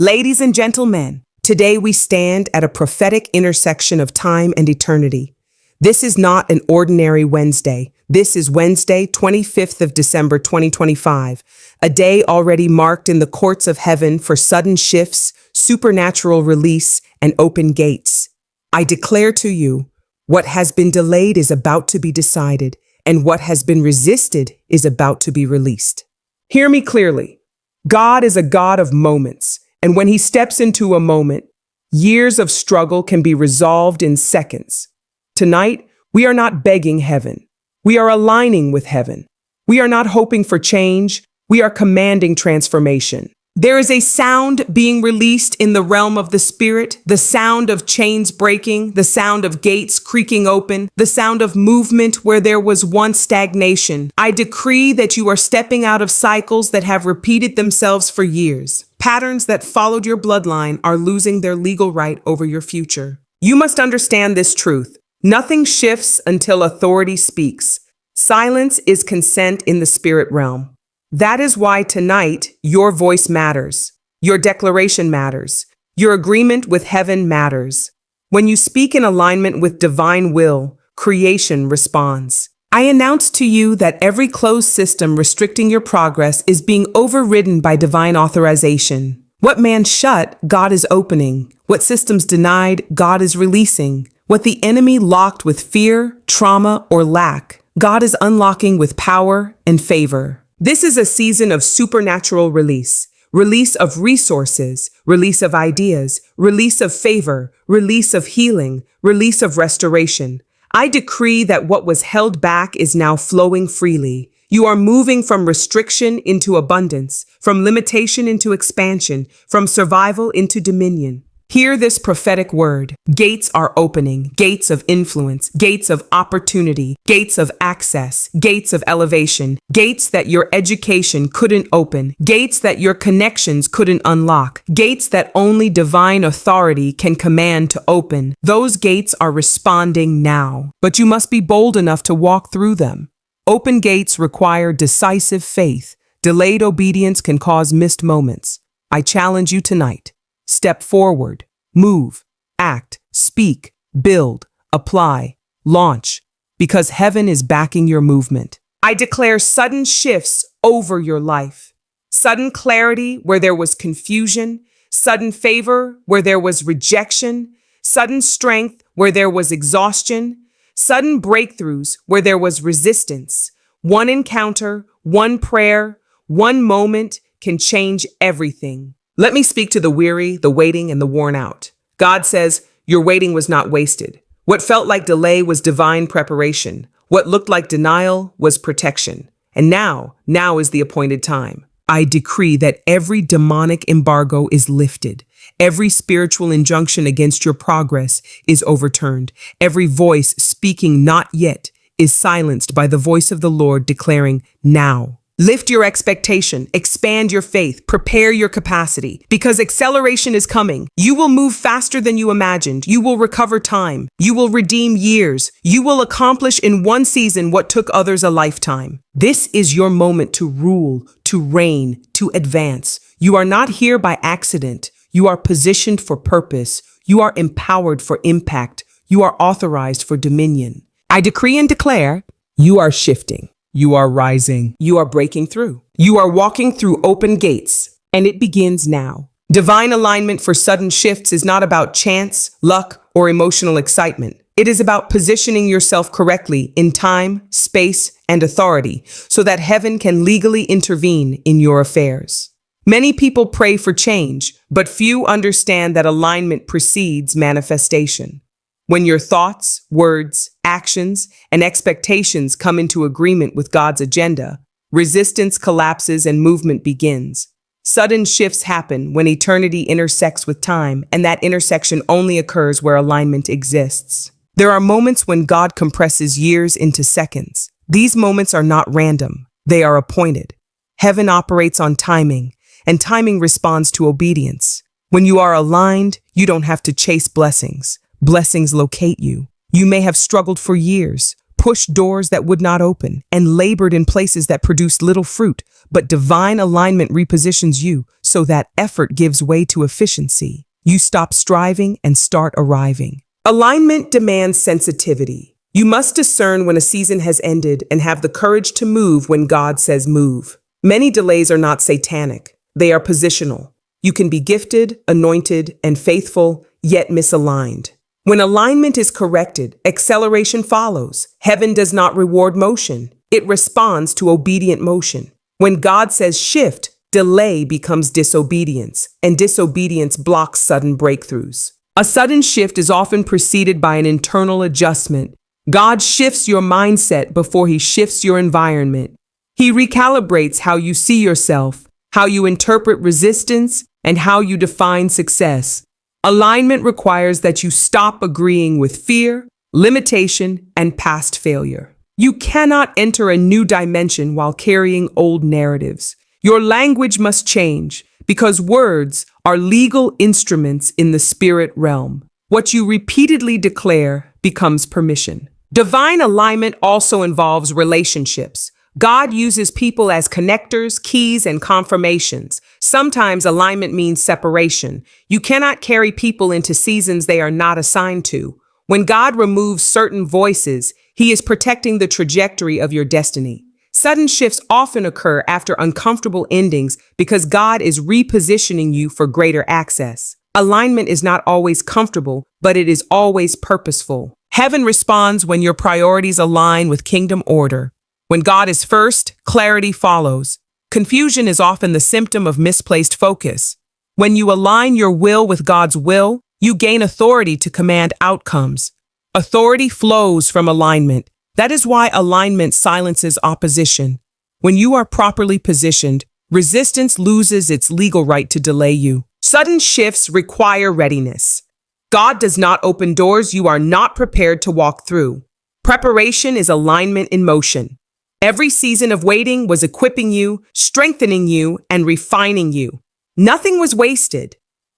Ladies and gentlemen, today we stand at a prophetic intersection of time and eternity. This is not an ordinary Wednesday. This is Wednesday, 25th of December, 2025, a day already marked in the courts of heaven for sudden shifts, supernatural release, and open gates. I declare to you, what has been delayed is about to be decided, and what has been resisted is about to be released. Hear me clearly. God is a God of moments. And when he steps into a moment, years of struggle can be resolved in seconds. Tonight, we are not begging heaven. We are aligning with heaven. We are not hoping for change. We are commanding transformation. There is a sound being released in the realm of the spirit, the sound of chains breaking, the sound of gates creaking open, the sound of movement where there was once stagnation. I decree that you are stepping out of cycles that have repeated themselves for years. Patterns that followed your bloodline are losing their legal right over your future. You must understand this truth. Nothing shifts until authority speaks. Silence is consent in the spirit realm. That is why tonight your voice matters. Your declaration matters. Your agreement with heaven matters. When you speak in alignment with divine will, creation responds. I announce to you that every closed system restricting your progress is being overridden by divine authorization. What man shut, God is opening. What systems denied, God is releasing. What the enemy locked with fear, trauma, or lack, God is unlocking with power and favor. This is a season of supernatural release. Release of resources, release of ideas, release of favor, release of healing, release of restoration. I decree that what was held back is now flowing freely. You are moving from restriction into abundance, from limitation into expansion, from survival into dominion. Hear this prophetic word. Gates are opening, gates of influence, gates of opportunity, gates of access, gates of elevation, gates that your education couldn't open, gates that your connections couldn't unlock, gates that only divine authority can command to open. Those gates are responding now, but you must be bold enough to walk through them. Open gates require decisive faith. Delayed obedience can cause missed moments. I challenge you tonight. Step forward, move, act, speak, build, apply, launch, because heaven is backing your movement. I declare sudden shifts over your life. Sudden clarity where there was confusion, sudden favor where there was rejection, sudden strength where there was exhaustion, sudden breakthroughs where there was resistance. One encounter, one prayer, one moment can change everything. Let me speak to the weary, the waiting, and the worn out. God says, your waiting was not wasted. What felt like delay was divine preparation. What looked like denial was protection. And now is the appointed time. I decree that every demonic embargo is lifted. Every spiritual injunction against your progress is overturned. Every voice speaking not yet is silenced by the voice of the Lord declaring now. Lift your expectation, expand your faith, prepare your capacity, because acceleration is coming. You will move faster than you imagined. You will recover time. You will redeem years. You will accomplish in one season what took others a lifetime. This is your moment to rule, to reign, to advance. You are not here by accident. You are positioned for purpose. You are empowered for impact. You are authorized for dominion. I decree and declare, you are shifting. You are rising. You are breaking through. You are walking through open gates, and it begins now. Divine alignment for sudden shifts is not about chance, luck, or emotional excitement. It is about positioning yourself correctly in time, space, and authority so that heaven can legally intervene in your affairs. Many people pray for change, but few understand that alignment precedes manifestation. When your thoughts, words, actions, and expectations come into agreement with God's agenda, resistance collapses and movement begins. Sudden shifts happen when eternity intersects with time, and that intersection only occurs where alignment exists. There are moments when God compresses years into seconds. These moments are not random. They are appointed. Heaven operates on timing, and timing responds to obedience. When you are aligned, you don't have to chase blessings. Blessings locate you. You may have struggled for years, pushed doors that would not open, and labored in places that produced little fruit. But divine alignment repositions you so that effort gives way to efficiency. You stop striving and start arriving. Alignment demands sensitivity. You must discern when a season has ended and have the courage to move when God says move. Many delays are not satanic. They are positional. You can be gifted, anointed, and faithful, yet misaligned. When alignment is corrected, acceleration follows. Heaven does not reward motion. It responds to obedient motion. When God says shift, delay becomes disobedience, and disobedience blocks sudden breakthroughs. A sudden shift is often preceded by an internal adjustment. God shifts your mindset before he shifts your environment. He recalibrates how you see yourself, how you interpret resistance, and how you define success. Alignment requires that you stop agreeing with fear, limitation, and past failure. You cannot enter a new dimension while carrying old narratives. Your language must change because words are legal instruments in the spirit realm. What you repeatedly declare becomes permission. Divine alignment also involves relationships. God uses people as connectors, keys, and confirmations. Sometimes alignment means separation. You cannot carry people into seasons they are not assigned to. When God removes certain voices, he is protecting the trajectory of your destiny. Sudden shifts often occur after uncomfortable endings because God is repositioning you for greater access. Alignment is not always comfortable, but it is always purposeful. Heaven responds when your priorities align with kingdom order. When God is first, clarity follows. Confusion is often the symptom of misplaced focus. When you align your will with God's will, you gain authority to command outcomes. Authority flows from alignment. That is why alignment silences opposition. When you are properly positioned, resistance loses its legal right to delay you. Sudden shifts require readiness. God does not open doors you are not prepared to walk through. Preparation is alignment in motion. Every season of waiting was equipping you, strengthening you, and refining you. Nothing was wasted.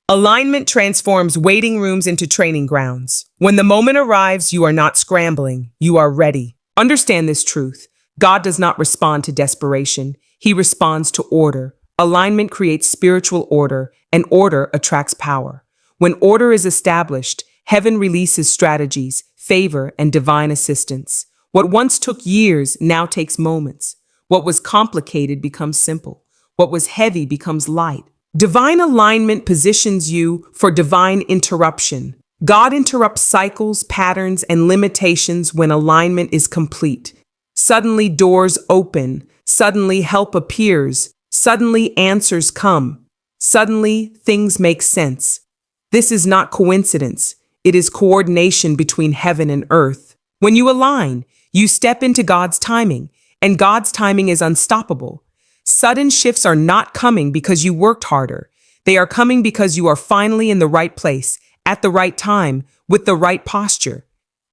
Alignment transforms waiting rooms into training grounds. When the moment arrives, you are not scrambling, you are ready. Understand this truth. God does not respond to desperation. He responds to order. Alignment creates spiritual order, and order attracts power. When order is established, heaven releases strategies, favor, and divine assistance. What once took years now takes moments. What was complicated becomes simple. What was heavy becomes light. Divine alignment positions you for divine interruption. God interrupts cycles, patterns, and limitations when alignment is complete. Suddenly doors open. Suddenly help appears. Suddenly answers come. Suddenly things make sense. This is not coincidence. It is coordination between heaven and earth. When you align, you step into God's timing, and God's timing is unstoppable. Sudden shifts are not coming because you worked harder. They are coming because you are finally in the right place, at the right time, with the right posture.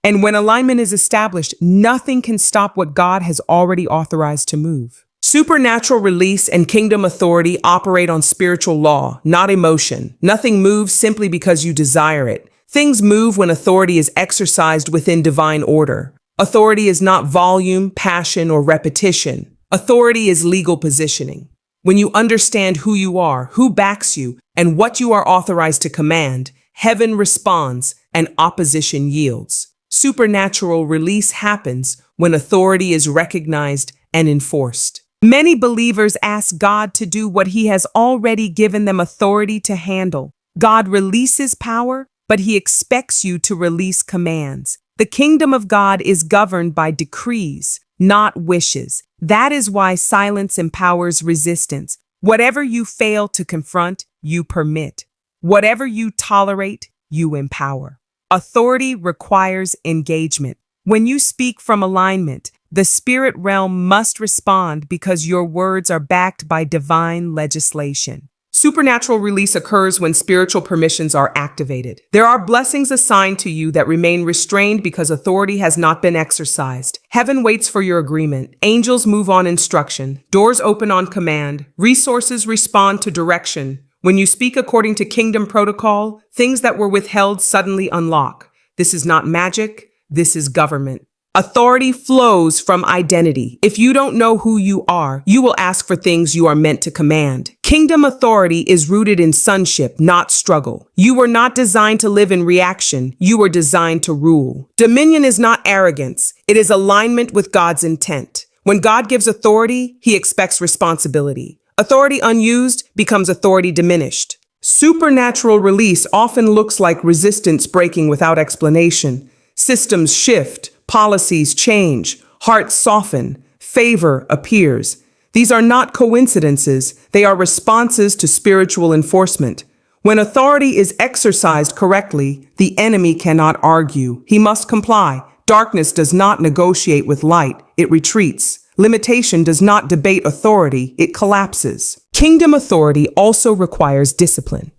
And when alignment is established, nothing can stop what God has already authorized to move. Supernatural release and kingdom authority operate on spiritual law, not emotion. Nothing moves simply because you desire it. Things move when authority is exercised within divine order. Authority is not volume, passion, or repetition. Authority is legal positioning. When you understand who you are, who backs you, and what you are authorized to command, heaven responds and opposition yields. Supernatural release happens when authority is recognized and enforced. Many believers ask God to do what he has already given them authority to handle. God releases power, but he expects you to release commands. The kingdom of God is governed by decrees, not wishes. That is why silence empowers resistance. Whatever you fail to confront, you permit. Whatever you tolerate, you empower. Authority requires engagement. When you speak from alignment, the spirit realm must respond because your words are backed by divine legislation. Supernatural release occurs when spiritual permissions are activated. There are blessings assigned to you that remain restrained because authority has not been exercised. Heaven waits for your agreement. Angels move on instruction. Doors open on command. Resources respond to direction. When you speak according to kingdom protocol, things that were withheld suddenly unlock. This is not magic. This is government. Authority flows from identity. If you don't know who you are, you will ask for things you are meant to command. Kingdom authority is rooted in sonship, not struggle. You were not designed to live in reaction. You were designed to rule. Dominion is not arrogance. It is alignment with God's intent. When God gives authority, he expects responsibility. Authority unused becomes authority diminished. Supernatural release often looks like resistance breaking without explanation. Systems shift, policies change, hearts soften, favor appears. These are not coincidences, they are responses to spiritual enforcement. When authority is exercised correctly, the enemy cannot argue. He must comply. Darkness does not negotiate with light, it retreats. Limitation does not debate authority, it collapses. Kingdom authority also requires discipline.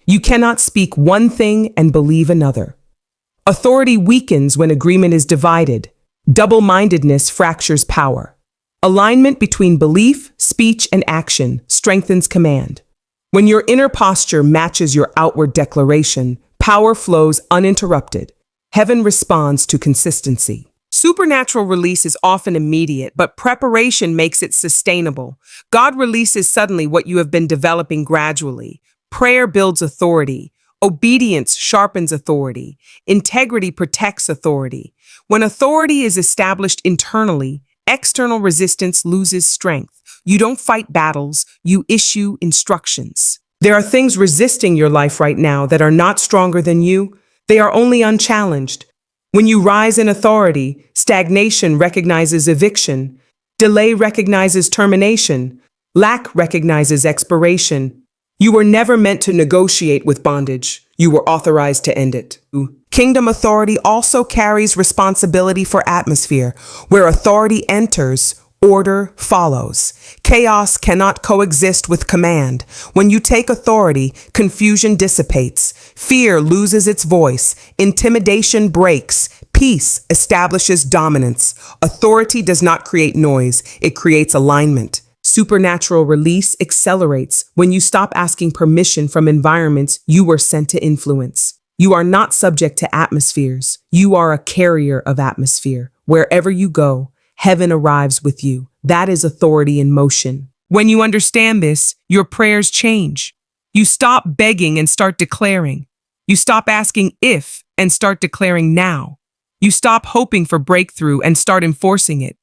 You cannot speak one thing and believe another. Authority weakens when agreement is divided. Double-mindedness fractures power. Alignment between belief, speech, and action strengthens command. When your inner posture matches your outward declaration, power flows uninterrupted. Heaven responds to consistency. Supernatural release is often immediate, but preparation makes it sustainable. God releases suddenly what you have been developing gradually. Prayer builds authority. Obedience sharpens authority. Integrity protects authority. When authority is established internally, external resistance loses strength. You don't fight battles, you issue instructions. There are things resisting your life right now that are not stronger than you. They are only unchallenged. When you rise in authority, stagnation recognizes eviction. Delay recognizes termination. Lack recognizes expiration. You were never meant to negotiate with bondage. You were authorized to end it. Kingdom authority also carries responsibility for atmosphere. Where authority enters, order follows. Chaos cannot coexist with command. When you take authority, confusion dissipates. Fear loses its voice. Intimidation breaks. Peace establishes dominance. Authority does not create noise. It creates alignment. Supernatural release accelerates when you stop asking permission from environments you were sent to influence. You are not subject to atmospheres. You are a carrier of atmosphere. Wherever you go, heaven arrives with you. That is authority in motion. When you understand this, your prayers change. You stop begging and start declaring. You stop asking if and start declaring now. You stop hoping for breakthrough and start enforcing it.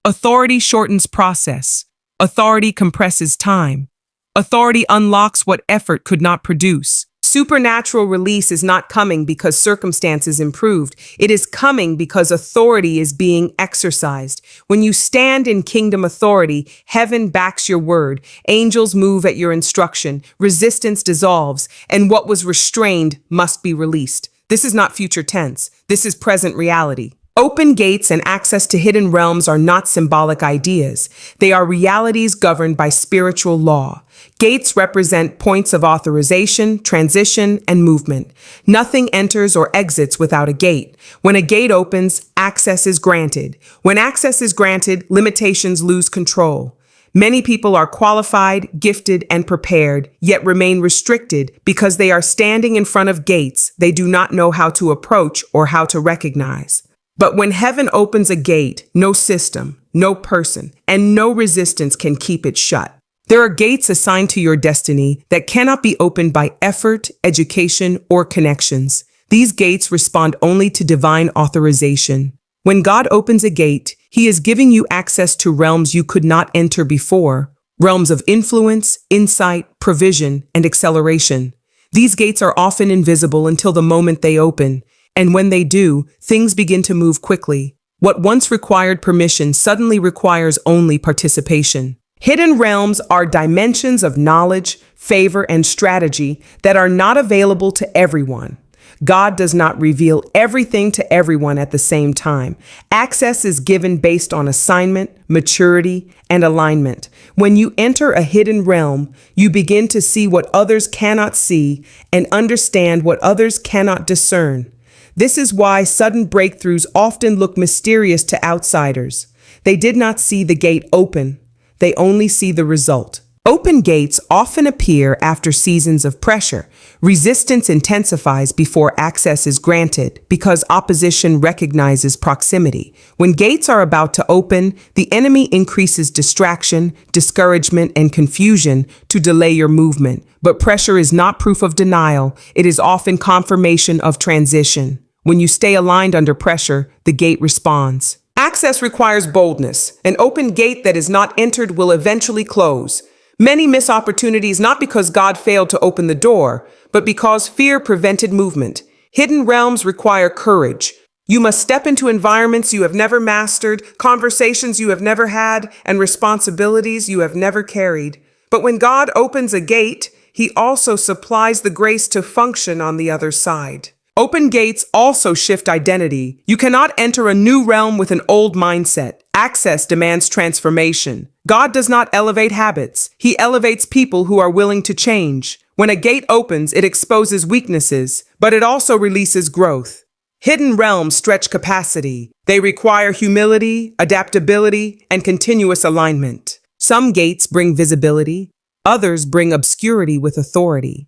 Authority shortens process. Authority compresses time. Authority unlocks what effort could not produce. Supernatural release is not coming because circumstances improved. It is coming because authority is being exercised. When you stand in kingdom authority, heaven backs your word. Angels move at your instruction. Resistance dissolves, and what was restrained must be released. This is not future tense. This is present reality. Open gates and access to hidden realms are not symbolic ideas. They are realities governed by spiritual law. Gates represent points of authorization, transition, and movement. Nothing enters or exits without a gate. When a gate opens, access is granted. When access is granted, limitations lose control. Many people are qualified, gifted, and prepared, yet remain restricted because they are standing in front of gates they do not know how to approach or how to recognize. But when heaven opens a gate, no system, no person, and no resistance can keep it shut. There are gates assigned to your destiny that cannot be opened by effort, education, or connections. These gates respond only to divine authorization. When God opens a gate, He is giving you access to realms you could not enter before, realms of influence, insight, provision, and acceleration. These gates are often invisible until the moment they open. And when they do, things begin to move quickly. What once required permission suddenly requires only participation. Hidden realms are dimensions of knowledge, favor, and strategy that are not available to everyone. God does not reveal everything to everyone at the same time. Access is given based on assignment, maturity, and alignment. When you enter a hidden realm, you begin to see what others cannot see and understand what others cannot discern. This is why sudden breakthroughs often look mysterious to outsiders. They did not see the gate open. They only see the result. Open gates often appear after seasons of pressure. Resistance intensifies before access is granted because opposition recognizes proximity. When gates are about to open, the enemy increases distraction, discouragement, and confusion to delay your movement. But pressure is not proof of denial. It is often confirmation of transition. When you stay aligned under pressure, the gate responds. Access requires boldness. An open gate that is not entered will eventually close. Many miss opportunities not because God failed to open the door, but because fear prevented movement. Hidden realms require courage. You must step into environments you have never mastered, conversations you have never had, and responsibilities you have never carried. But when God opens a gate, He also supplies the grace to function on the other side. Open gates also shift identity. You cannot enter a new realm with an old mindset. Access demands transformation. God does not elevate habits. He elevates people who are willing to change. When a gate opens, it exposes weaknesses, but it also releases growth. Hidden realms stretch capacity. They require humility, adaptability, and continuous alignment. Some gates bring visibility. Others bring obscurity with authority.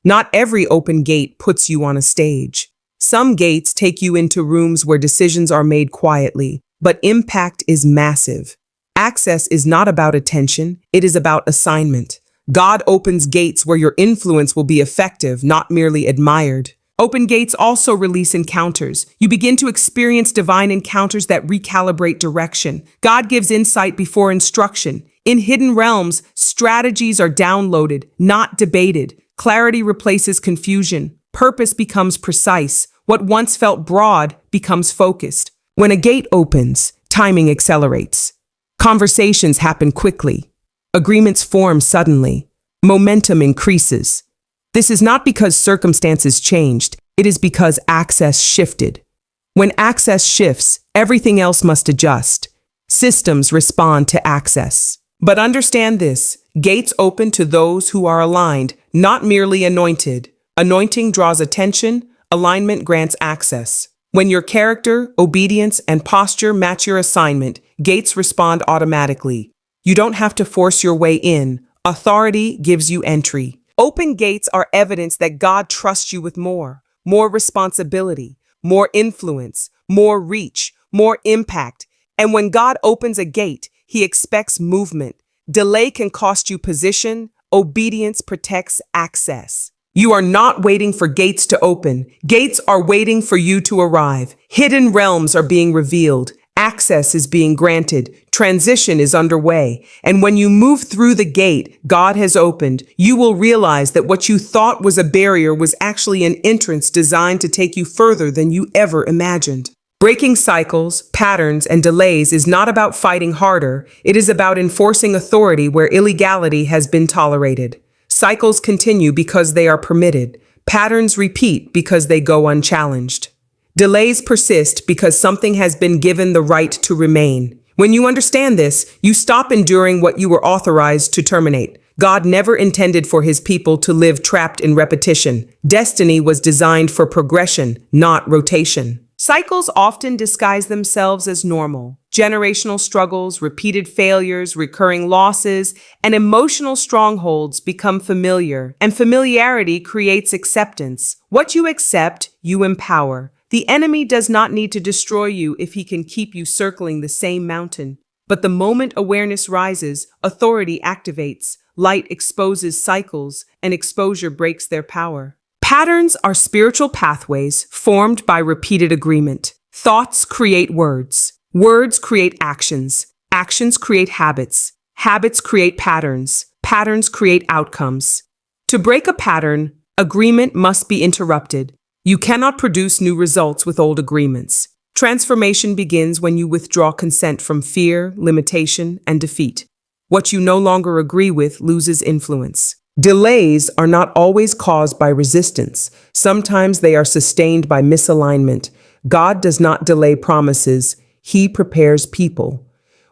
Not every open gate puts you on a stage. Some gates take you into rooms where decisions are made quietly, but impact is massive. Access is not about attention, it is about assignment. God opens gates where your influence will be effective, not merely admired. Open gates also release encounters. You begin to experience divine encounters that recalibrate direction. God gives insight before instruction. In hidden realms, strategies are downloaded, not debated. Clarity replaces confusion. Purpose becomes precise. What once felt broad becomes focused. When a gate opens, timing accelerates. Conversations happen quickly. Agreements form suddenly. Momentum increases. This is not because circumstances changed. It is because access shifted. When access shifts, everything else must adjust. Systems respond to access. But understand this, gates open to those who are aligned, not merely anointed. Anointing draws attention, alignment grants access. When your character, obedience, and posture match your assignment, gates respond automatically. You don't have to force your way in. Authority gives you entry. Open gates are evidence that God trusts you with more responsibility, more influence, more reach, more impact. And when God opens a gate, He expects movement. Delay can cost you position. Obedience protects access. You are not waiting for gates to open. Gates are waiting for you to arrive. Hidden realms are being revealed. Access is being granted. Transition is underway. And when you move through the gate God has opened, you will realize that what you thought was a barrier was actually an entrance designed to take you further than you ever imagined. Breaking cycles, patterns, and delays is not about fighting harder. It is about enforcing authority where illegality has been tolerated. Cycles continue because they are permitted. Patterns repeat because they go unchallenged. Delays persist because something has been given the right to remain. When you understand this, you stop enduring what you were authorized to terminate. God never intended for His people to live trapped in repetition. Destiny was designed for progression, not rotation. Cycles often disguise themselves as normal. Generational struggles, repeated failures, recurring losses, and emotional strongholds become familiar, and familiarity creates acceptance. What you accept, you empower. The enemy does not need to destroy you if he can keep you circling the same mountain. But the moment awareness rises, authority activates, light exposes cycles, and exposure breaks their power. Patterns are spiritual pathways formed by repeated agreement. Thoughts create words. Words create actions. Actions create habits. Habits create patterns. Patterns create outcomes. To break a pattern, agreement must be interrupted. You cannot produce new results with old agreements. Transformation begins when you withdraw consent from fear, limitation, and defeat. What you no longer agree with loses influence. Delays are not always caused by resistance. Sometimes they are sustained by misalignment. God does not delay promises. He prepares people.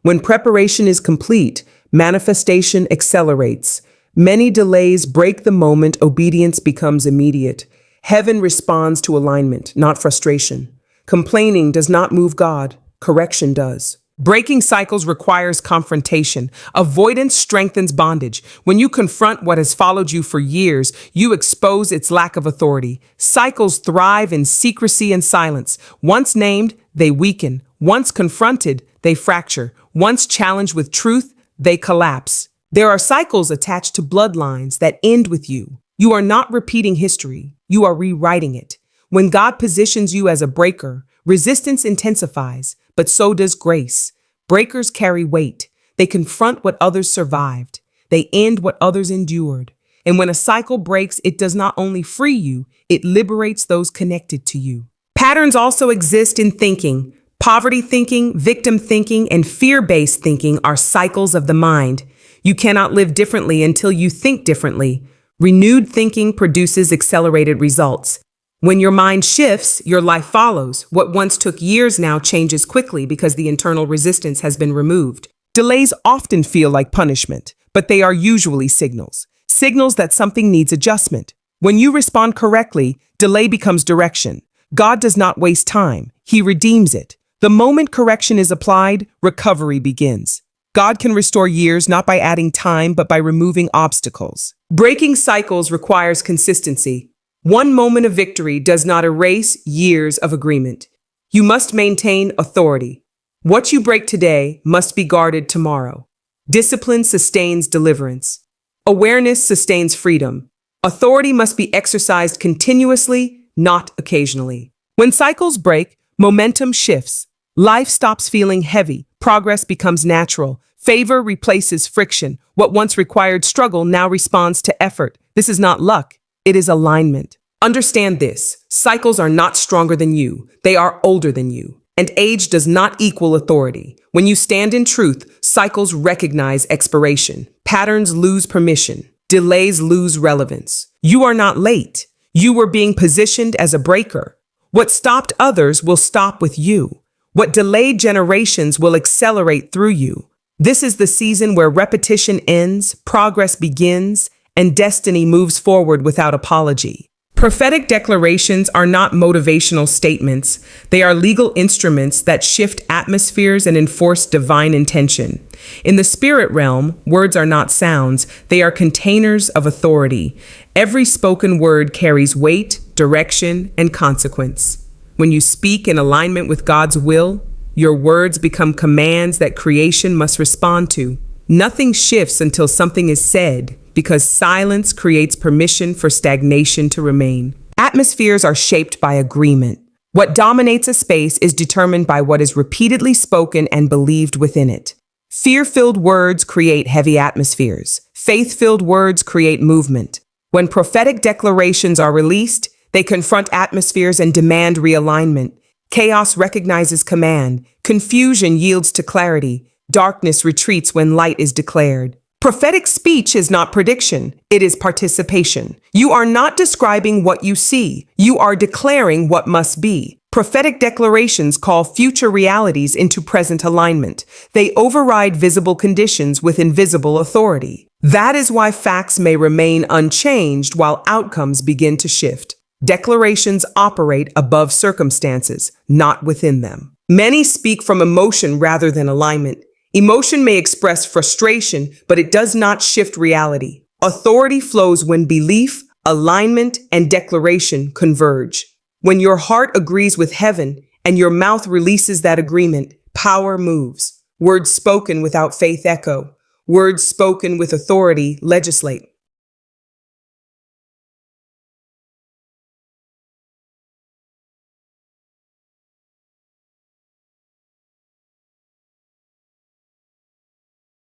When preparation is complete, manifestation accelerates. Many delays break the moment obedience becomes immediate. Heaven responds to alignment, not frustration. Complaining does not move God. Correction does. Breaking cycles requires confrontation. Avoidance strengthens bondage. When you confront what has followed you for years, you expose its lack of authority. Cycles thrive in secrecy and silence. Once named, they weaken. Once confronted, they fracture. Once challenged with truth, they collapse. There are cycles attached to bloodlines that end with you. You are not repeating history. You are rewriting it. When God positions you as a breaker, resistance intensifies, but so does grace. Breakers carry weight. They confront what others survived. They end what others endured. And when a cycle breaks, it does not only free you, it liberates those connected to you. Patterns also exist in thinking. Poverty thinking, victim thinking, and fear-based thinking are cycles of the mind. You cannot live differently until you think differently. Renewed thinking produces accelerated results. When your mind shifts, your life follows. What once took years now changes quickly because the internal resistance has been removed. Delays often feel like punishment, but they are usually signals. Signals that something needs adjustment. When you respond correctly, delay becomes direction. God does not waste time. He redeems it. The moment correction is applied, recovery begins. God can restore years not by adding time, but by removing obstacles. Breaking cycles requires consistency. One moment of victory does not erase years of agreement. You must maintain authority. What you break today must be guarded tomorrow. Discipline sustains deliverance. Awareness sustains freedom. Authority must be exercised continuously, not occasionally. When cycles break, momentum shifts. Life stops feeling heavy. Progress becomes natural. Favor replaces friction. What once required struggle now responds to effort. This is not luck. It is alignment. Understand this. Cycles are not stronger than you. They are older than you. And age does not equal authority. When you stand in truth, cycles recognize expiration. Patterns lose permission. Delays lose relevance. You are not late. You were being positioned as a breaker. What stopped others will stop with you. What delayed generations will accelerate through you. This is the season where repetition ends, progress begins, and destiny moves forward without apology. Prophetic declarations are not motivational statements. They are legal instruments that shift atmospheres and enforce divine intention. In the spirit realm, words are not sounds. They are containers of authority. Every spoken word carries weight, direction, and consequence. When you speak in alignment with God's will, your words become commands that creation must respond to. Nothing shifts until something is said, because silence creates permission for stagnation to remain. Atmospheres are shaped by agreement. What dominates a space is determined by what is repeatedly spoken and believed within it. Fear-filled words create heavy atmospheres. Faith-filled words create movement. When prophetic declarations are released, they confront atmospheres and demand realignment. Chaos recognizes command. Confusion yields to clarity. Darkness retreats when light is declared. Prophetic speech is not prediction, it is participation. You are not describing what you see, you are declaring what must be. Prophetic declarations call future realities into present alignment. They override visible conditions with invisible authority. That is why facts may remain unchanged while outcomes begin to shift. Declarations operate above circumstances, not within them. Many speak from emotion rather than alignment. Emotion may express frustration, but it does not shift reality. Authority flows when belief, alignment, and declaration converge. When your heart agrees with heaven and your mouth releases that agreement, power moves. Words spoken without faith echo. Words spoken with authority legislate.